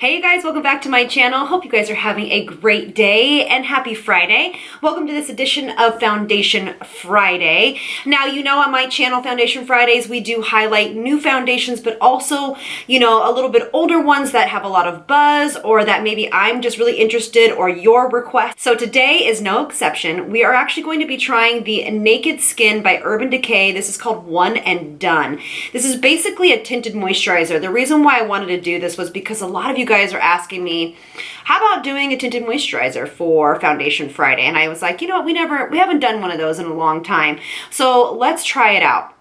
Hey you guys, welcome back to my channel. Hope you guys are having a great day and happy Friday. Welcome to this edition of Foundation Friday. Now, you know on my channel, Foundation Fridays, we do highlight new foundations, but also, you know, a little bit older ones that have a lot of buzz or that maybe I'm just really interested or your request. So today is no exception. We are actually going to be trying the Naked Skin by Urban Decay. This is called One and Done. This is basically a tinted moisturizer. The reason why I wanted to do this was because a lot of you guys are asking me, how about doing a tinted moisturizer for Foundation Friday? And I was like, you know what, we haven't done one of those in a long time. So let's try it out.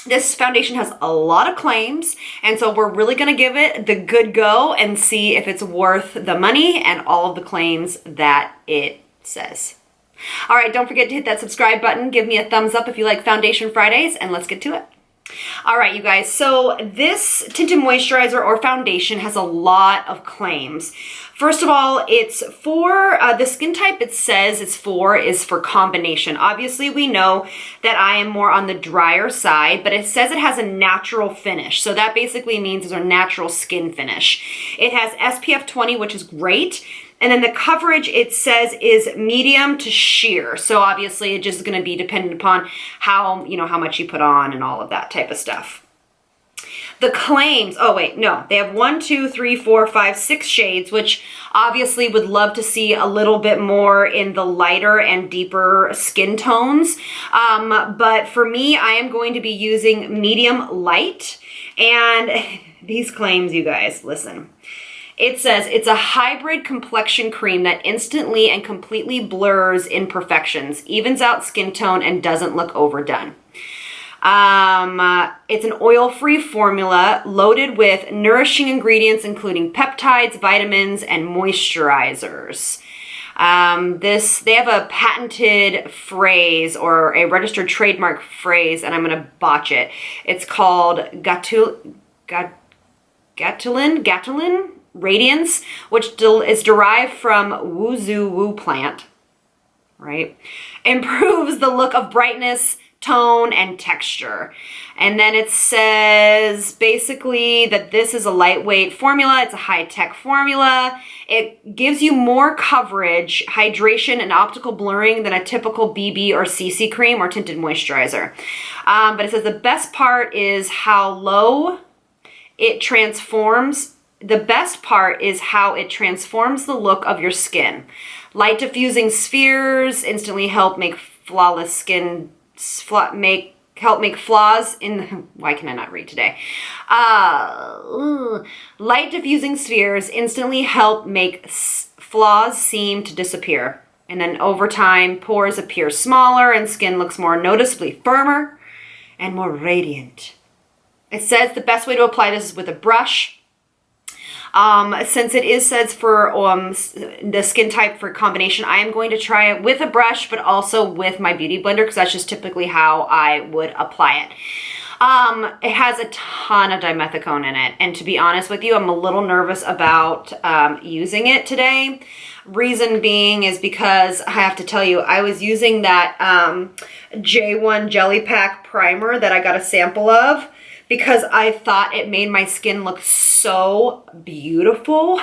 This foundation has a lot of claims, and so we're really gonna give it the good go and see if it's worth the money and all of the claims that it says. All right, don't forget to hit that subscribe button. Give me a thumbs up if you like Foundation Fridays, and let's get to it. All right, you guys, so this tinted moisturizer or foundation has a lot of claims. First of all, it's for the skin type it says it's for is for combination. Obviously, we know that I am more on the drier side, but it says it has a natural finish. So that basically means it's a natural skin finish. It has SPF 20, which is great. And then the coverage, it says, is medium to sheer. So obviously it's just gonna be dependent upon how, you know, how much you put on and all of that type of stuff. The claims, oh wait, no, they have 1, 2, 3, 4, 5, 6 shades, which obviously would love to see a little bit more in the lighter and deeper skin tones. But for me, I am going to be using medium light. And these claims, you guys, listen. It says it's a hybrid complexion cream that instantly and completely blurs imperfections, evens out skin tone, and doesn't look overdone. It's an oil-free formula loaded with nourishing ingredients including peptides, vitamins, and moisturizers. They have a patented phrase or a registered trademark phrase, and I'm going to botch it. It's called Gatulin Radiance, which is derived from Wuzu plant, right? Improves the look of brightness, tone, and texture. And then it says basically that this is a lightweight formula. It's a high-tech formula. It gives you more coverage, hydration, and optical blurring than a typical BB or CC cream or tinted moisturizer. But it says the best part is how low it transforms. The best part is how it transforms the look of your skin. Light diffusing spheres instantly help make flawless skin, help make flaws in, why can I not read today? Light diffusing spheres instantly help make flaws seem to disappear. And then over time, pores appear smaller and skin looks more noticeably firmer and more radiant. It says the best way to apply this is with a brush. Since it says for the skin type for combination, I am going to try it with a brush, but also with my beauty blender, because that's just typically how I would apply it. It has a ton of dimethicone in it, and to be honest with you, I'm a little nervous about using it today. Reason being is because I have to tell you, I was using that J1 Jelly Pack primer that I got a sample of, because I thought it made my skin look so beautiful.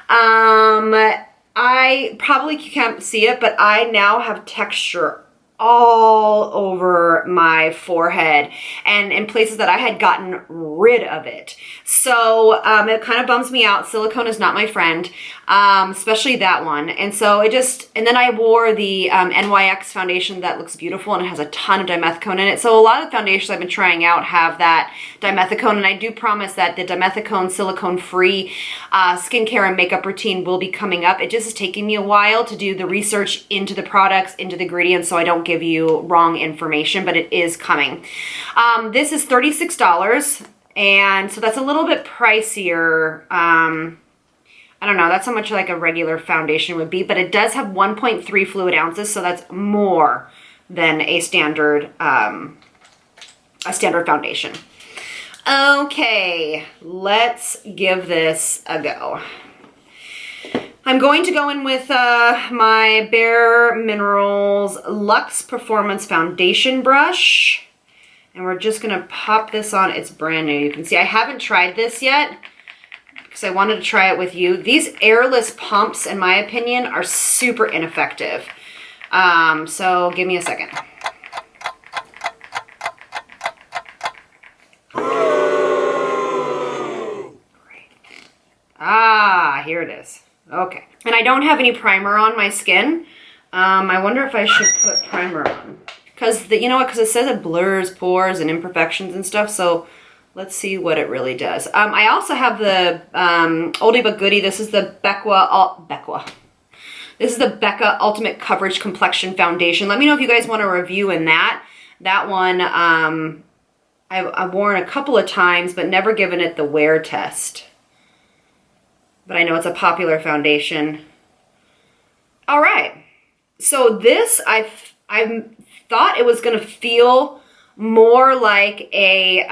I probably can't see it, but I now have texture all over my forehead and in places that I had gotten rid of it. So it kind of bums me out. Silicone is not my friend, especially that one. And so and then I wore the NYX foundation that looks beautiful and it has a ton of dimethicone in it. So a lot of the foundations I've been trying out have that dimethicone, and I do promise that the dimethicone silicone-free skincare and makeup routine will be coming up. It just is taking me a while to do the research into the products, into the ingredients, so I don't give you wrong information, but it is coming. This is $36, and so that's a little bit pricier. I don't know, that's how much like a regular foundation would be, but it does have 1.3 fluid ounces, so that's more than a standard foundation. Okay, let's give this a go. I'm going to go in with my Bare Minerals Luxe Performance Foundation brush. And we're just going to pop this on. It's brand new. You can see I haven't tried this yet. because I wanted to try it with you. These airless pumps, in my opinion, are super ineffective. So give me a second. Ah, here it is. Okay. And I don't have any primer on my skin. I wonder if I should put primer on. Because, you know what, because it says it blurs pores and imperfections and stuff, so let's see what it really does. I also have the oldie but goodie. This is the This is the Becca Ultimate Coverage Complexion Foundation. Let me know if you guys want a review in that. That one, I've worn a couple of times, but never given it the wear test. But I know it's a popular foundation. All right. So this, I thought it was going to feel more like a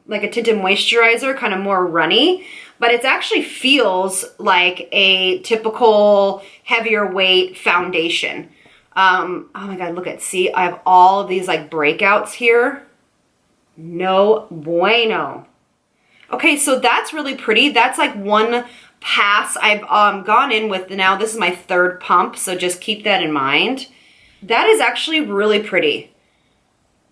tinted moisturizer, kind of more runny, but it actually feels like a typical heavier weight foundation. Oh my God, look at, see, I have all of these like breakouts here. No bueno. Okay, so that's really pretty. That's like one pass I've gone in with. Now this is my third pump, so just keep that in mind. That is actually really pretty.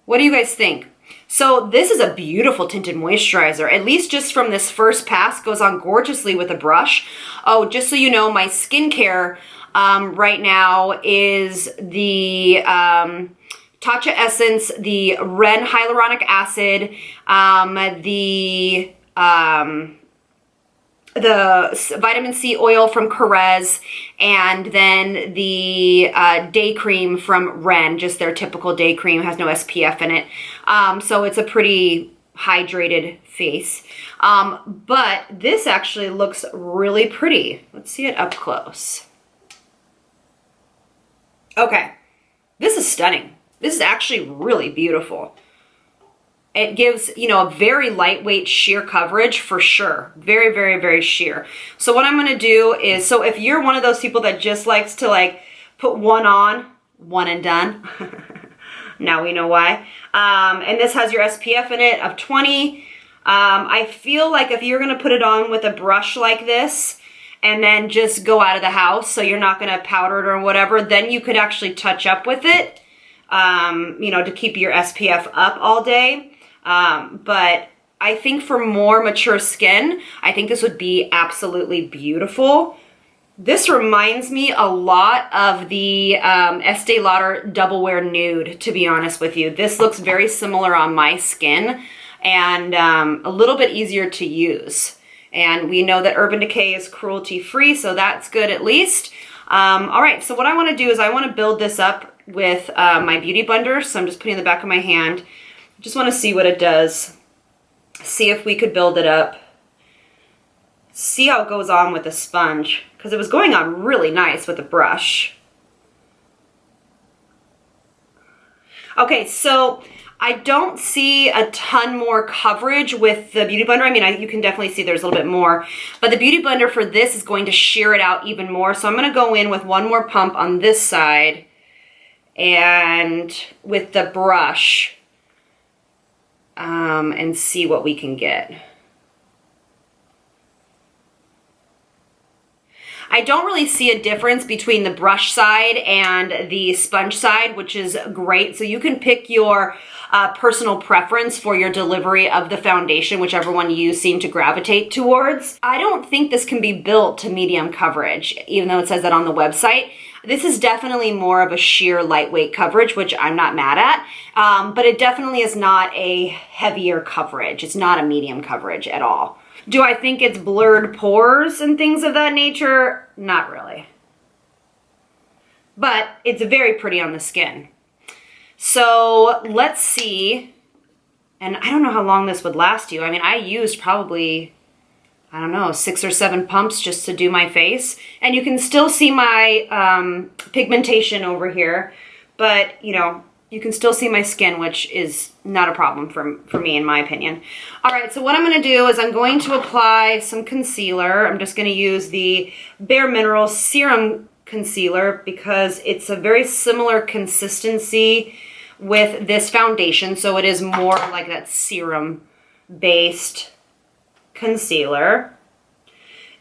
What do you guys think? So this is a beautiful tinted moisturizer, at least just from this first pass. Goes on gorgeously with a brush. Oh, just so you know, my skincare right now is the Tatcha Essence, the Ren Hyaluronic Acid, the vitamin C oil from Carez, and then the day cream from Ren, just their typical day cream, has no SPF in it. So it's a pretty hydrated face. But this actually looks really pretty. Let's see it up close. Okay, this is stunning. This is actually really beautiful. It gives, you know, a very lightweight sheer coverage for sure. Very, very, very sheer. So what I'm going to do is, so if you're one of those people that just likes to like put one on, one and done. Now we know why. And this has your SPF in it of 20. I feel like if you're going to put it on with a brush like this and then just go out of the house, so you're not going to powder it or whatever, then you could actually touch up with it, you know, to keep your SPF up all day. But I think for more mature skin, I think this would be absolutely beautiful. This reminds me a lot of the Estee Lauder Double Wear Nude, to be honest with you. This looks very similar on my skin and a little bit easier to use. And we know that Urban Decay is cruelty-free, so that's good at least. All right, so what I want to do is I want to build this up with my Beauty Blender. So I'm just putting it in the back of my hand. Just want to see what it does. See if we could build it up. See how it goes on with the sponge, because it was going on really nice with the brush. Okay, so I don't see a ton more coverage with the Beauty Blender. I mean, you can definitely see there's a little bit more, but the Beauty Blender for this is going to sheer it out even more. So I'm going to go in with one more pump on this side and with the brush and see what we can get. I don't really see a difference between the brush side and the sponge side, which is great. So you can pick your personal preference for your delivery of the foundation, whichever one you seem to gravitate towards. I don't think this can be built to medium coverage, even though it says that on the website. This is definitely more of a sheer lightweight coverage, which I'm not mad at, but it definitely is not a heavier coverage. It's not a medium coverage at all. Do I think it's blurred pores and things of that nature? Not really. But it's very pretty on the skin. So let's see. And I don't know how long this would last you. I mean, I used probably, I don't know, 6 or 7 pumps just to do my face. And you can still see my pigmentation over here. But, you know, you can still see my skin, which is not a problem for me, in my opinion. All right, so what I'm going to do is I'm going to apply some concealer. I'm just going to use the Bare Minerals Serum Concealer because it's a very similar consistency with this foundation. So it is more like that serum-based concealer.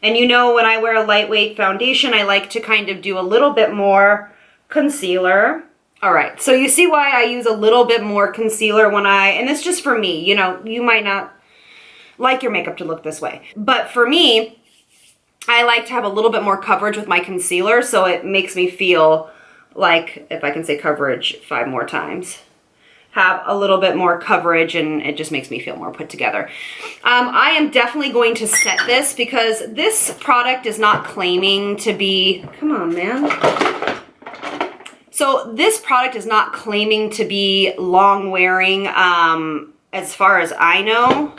And you know, when I wear a lightweight foundation, I like to kind of do a little bit more concealer. All right, so you see why I use a little bit more concealer when and it's just for me, you know, you might not like your makeup to look this way. But for me, I like to have a little bit more coverage with my concealer, so it makes me feel like, if I can say coverage 5 more times, have a little bit more coverage, and it just makes me feel more put together. I am definitely going to set this because this product is not claiming to be, come on, man. So this product is not claiming to be long wearing, as far as I know.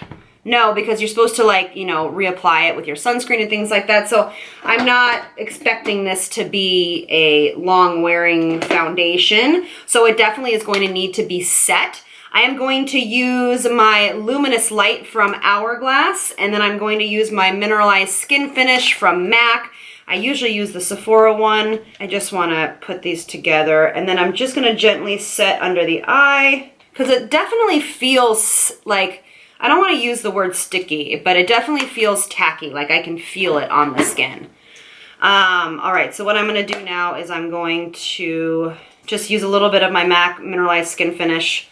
No, because you're supposed to, like, you know, reapply it with your sunscreen and things like that. So I'm not expecting this to be a long wearing foundation. So it definitely is going to need to be set. I am going to use my Luminous Light from Hourglass, and then I'm going to use my Mineralized Skin Finish from MAC. I usually use the Sephora one. I just want to put these together, and then I'm just going to gently set under the eye, because it definitely feels like, I don't want to use the word sticky, but it definitely feels tacky, like I can feel it on the skin. All right, so what I'm going to do now is I'm going to just use a little bit of my MAC Mineralized Skin Finish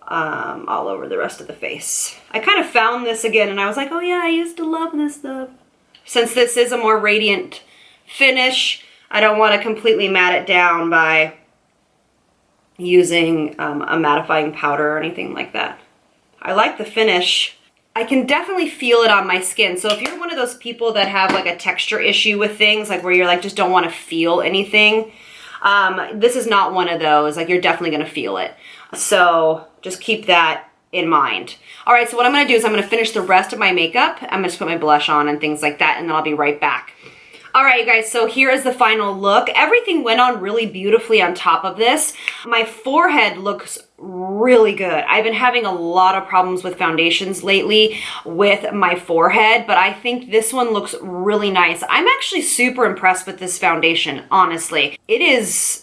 all over the rest of the face. I kind of found this again, and I was like, oh yeah, I used to love this stuff. Since this is a more radiant finish, I don't want to completely matte it down by using a mattifying powder or anything like that. I like the finish. I can definitely feel it on my skin. So if you're one of those people that have like a texture issue with things, like where you're like, just don't want to feel anything, this is not one of those. Like, you're definitely going to feel it. So just keep that in mind. All right, so what I'm going to do is I'm going to finish the rest of my makeup. I'm going to just put my blush on and things like that, and then I'll be right back. All right, you guys, so here is the final look. Everything went on really beautifully on top of this. My forehead looks really good. I've been having a lot of problems with foundations lately with my forehead, but I think this one looks really nice. I'm actually super impressed with this foundation, honestly. It is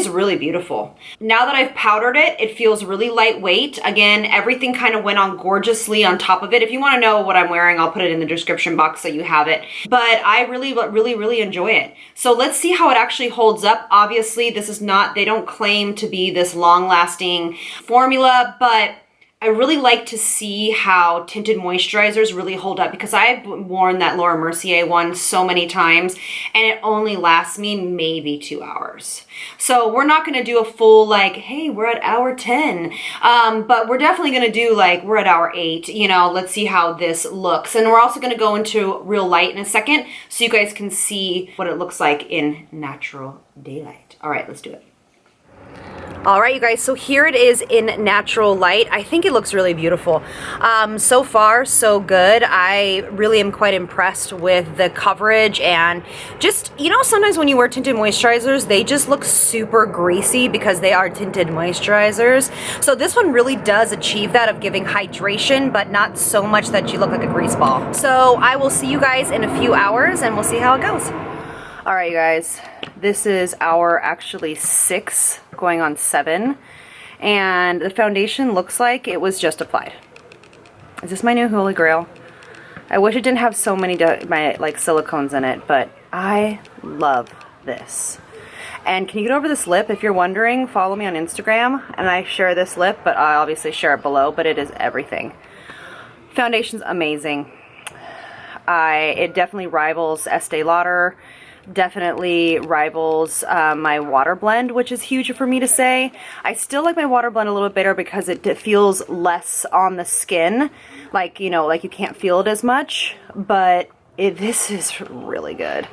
really beautiful. Now that I've powdered it, it feels really lightweight. Again, everything kind of went on gorgeously on top of it. If you want to know what I'm wearing, I'll put it in the description box so you have it. But I really enjoy it. So let's see how it actually holds up. Obviously, this is not, they don't claim to be this long-lasting formula, but I really like to see how tinted moisturizers really hold up, because I've worn that Laura Mercier one so many times and it only lasts me maybe 2 hours. So we're not going to do a full like, hey, we're at hour 10, but we're definitely going to do like, we're at hour 8, you know, let's see how this looks. And we're also going to go into real light in a second so you guys can see what it looks like in natural daylight. All right, let's do it. All right, you guys, so here it is in natural light. I think it looks really beautiful. So far, so good. I really am quite impressed with the coverage, and just, you know, sometimes when you wear tinted moisturizers, they just look super greasy because they are tinted moisturizers. So this one really does achieve that of giving hydration, but not so much that you look like a grease ball. So I will see you guys in a few hours and we'll see how it goes. All right, you guys, this is hour actually 6 going on 7, and the foundation looks like it was just applied. Is this my new Holy Grail? I wish it didn't have so many like silicones in it, but I love this. And can you get over this lip? If you're wondering, follow me on Instagram, and I share this lip, but I obviously share it below, but it is everything. Foundation's amazing. It definitely rivals Estee Lauder. Definitely rivals my water blend, which is huge for me to say. I still like my water blend a little bit better because it feels less on the skin, like, you know, like you can't feel it as much, but this is really good.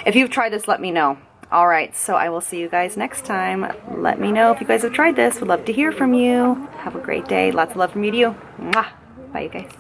If you've tried this, let me know. All right, so I will see you guys next time. Let me know if you guys have tried this. Would love to hear from you. Have a great day. Lots of love from me to you. Mwah. Bye, you guys.